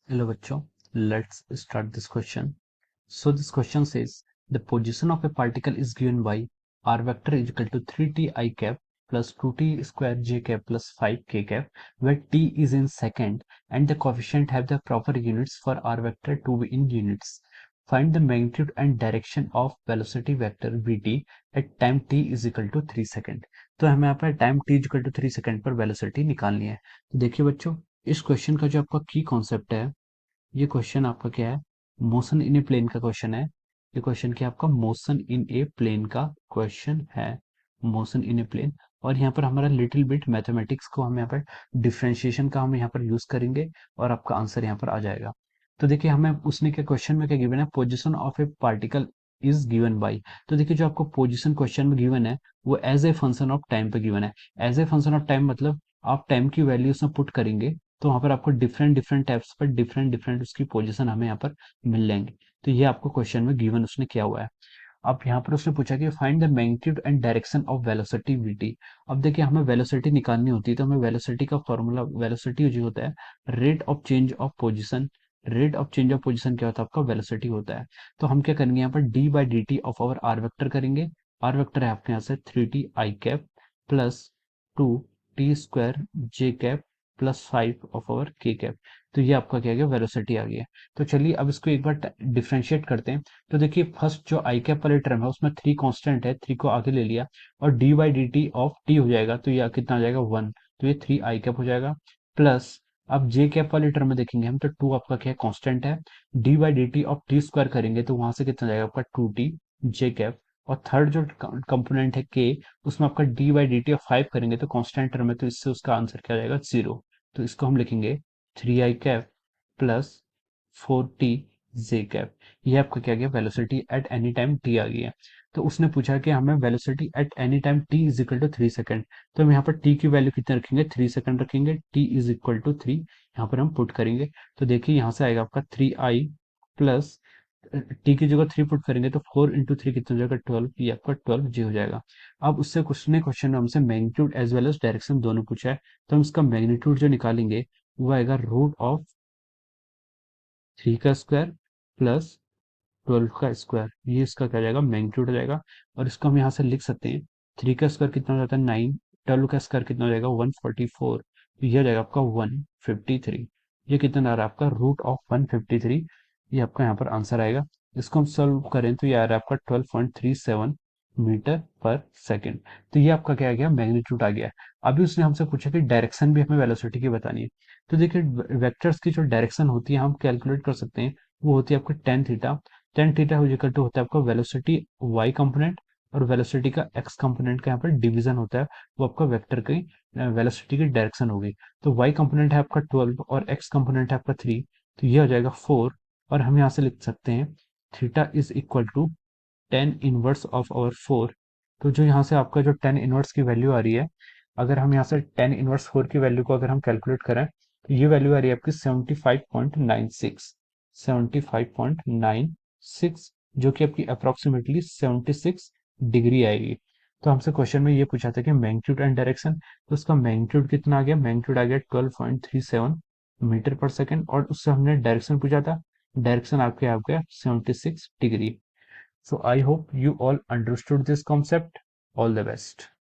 Hello bachcho, let's start this question. So this question says the position of a particle is given by r vector is equal to 3t I cap plus 2t square j cap plus 5 k cap, where t is in second and the coefficient have the proper units for r vector to be in units. Find the magnitude and direction of velocity vector vt at time t is equal to 3 second. तो हमें यहाँ पर time t equal to 3 second पर velocity निकालनी है. तो देखिए बच्चों, इस क्वेश्चन का जो आपका की कॉन्सेप्ट है, ये क्वेश्चन आपका क्या है, मोशन इन ए प्लेन का क्वेश्चन है. ये क्वेश्चन क्या आपका मोशन इन ए प्लेन का क्वेश्चन है, मोशन इन ए प्लेन. और यहाँ पर हमारा लिटिल बिट मैथमेटिक्स को हम यहाँ पर डिफरेंशिएशन का हम यहाँ पर यूज करेंगे और आपका आंसर यहाँ पर आ जाएगा. तो देखिए हमें उसने क्या क्वेश्चन में क्या गिवन है, position of A particle is given by. तो देखिए जो आपको पोजिशन क्वेश्चन में गिवन है वो as a function of time पे गिवन है. As a function of time मतलब आप टाइम की वैल्यू उसमें पुट करेंगे तो वहां पर आपको डिफरेंट डिफरेंट टाइप्स पर डिफरेंट डिफरेंट उसकी पोजीशन हमें यहाँ पर मिल जाएंगे. तो ये आपको क्वेश्चन में गिवन उसने किया हुआ है. अब यहाँ पर उसने पूछा कि find the magnitude and direction of velocity VT. अब देखिए हमें वेलोसिटी निकालनी होती है तो हमें वेलोसिटी का फॉर्मूला, वेलोसिटी जो होता है rate of change of position. Rate of change of position क्या होता है, आपका वेलोसिटी होता है. तो हम क्या करेंगे, यहाँ पर d by d t of our r vector करेंगे. आर वेक्टर है आपके यहाँ से 3t i cap plus 2t square j cap plus 5 of our k cap. तो ये आपका क्या गया, वेलोसिटी आ गया. तो चलिए अब इसको एक बार डिफ्रेंशिएट करते हैं. तो देखिए फर्स्ट जो आई कैप वाले टर्म है उसमें 3 कांस्टेंट है, 3 को आगे ले लिया और D by d t of T हो जाएगा. तो ये कितना आ जाएगा, 1. तो ये 3 आई कैप हो जाएगा प्लस. अब जे कैप वाले टर्म में देखेंगे हम तो 2 आपका क्या कांस्टेंट है. D by d t of T square करेंगे तो वहां से कितना जाएगा आपका 2t जे कैप. और थर्ड जो कंपोनेंट है के, उसमें आपका D by d t of 5 करेंगे तो कांस्टेंट टर्म है तो इससे उसका आंसर क्या आ जाएगा, 0. तो इसको हम लिखेंगे 3 i cap plus 4t j cap. ये आपका क्या गया, velocity at any time t आ गई है. तो उसने पूछा कि हमें velocity at any time t is equal to 3 second. तो हम यहाँ पर t की वैल्यू कितने रखेंगे, 3 सेकंड रखेंगे. t इज इक्वल टू 3 यहाँ पर हम पुट करेंगे. तो देखिए यहाँ से आएगा आपका 3i प्लस टी की जगह 3 पुट करेंगे तो 4 इंटू 3 कितना हो जाएगा, 12. ये आपका 12 जी हो जाएगा. अब उससे क्वेश्चन में हमसे magnitude as well as direction दोनों पूछा है. तो हम इसका मैग्नीट्यूड जो निकालेंगे वो आएगा रूट ऑफ 3 का स्क्वायर प्लस 12 का स्क्वायर. ये इसका क्या जाएगा, मैग्नीट्यूड हो जाएगा. और इसको हम यहाँ से लिख सकते हैं 3 का स्क्वायर कितना हो जाता है 9, 12 का स्क्वायर कितना हो जाएगा 144. तो ये हो जाएगा आपका 153. ये कितना आ रहा है आपका, रूट ऑफ 153. ये आपका यहाँ पर आंसर आएगा. इसको हम सॉल्व करें तो ये आ रहा है आपका 12.37 मीटर पर सेकेंड. तो ये आपका क्या आ गया, मैग्नीट्यूड आ गया. अभी उसने हमसे पूछा कि डायरेक्शन भी हमें वेलोसिटी की बतानी है. तो देखिए वेक्टर्स की जो डायरेक्शन होती है हम कैलकुलेट कर सकते हैं. वो होती है आपकी tan theta. Tan theta equal to होता है आपका वेलोसिटी वाई कंपोनेंट और वेलोसिटी का एक्स कंपोनेंट का यहाँ पर डिवीजन होता है. वो आपका वेक्टर की वेलोसिटी की डायरेक्शन होगी. तो वाई कंपोनेंट है आपका 12 और एक्स कंपोनेंट है आपका 3. तो ये हो जाएगा 4. और हम यहाँ से लिख सकते हैं theta is equal to tan inverse of our 4. तो जो यहाँ से आपका जो टेन इनवर्स की वैल्यू आ रही है, अगर हम यहाँ से टेन इनवर्स 4 की वैल्यू को अगर हम कैलकुलेट करें तो ये वैल्यू आ रही है आपकी 75.96, 75.96, जो कि आपकी अप्रोक्सीमेटली 76 डिग्री आएगी. तो हमसे क्वेश्चन में ये पूछा था कि मैग्नीट्यूड एंड डायरेक्शन. तो उसका मैग्नीट्यूड कितना आ गया, मैग्नीट्यूड आ गया 12.37 मीटर पर सेकेंड. और उससे हमने डायरेक्शन पूछा था, डायरेक्शन आपके आ गया 76 degree. So I hope you all understood this concept. All the best.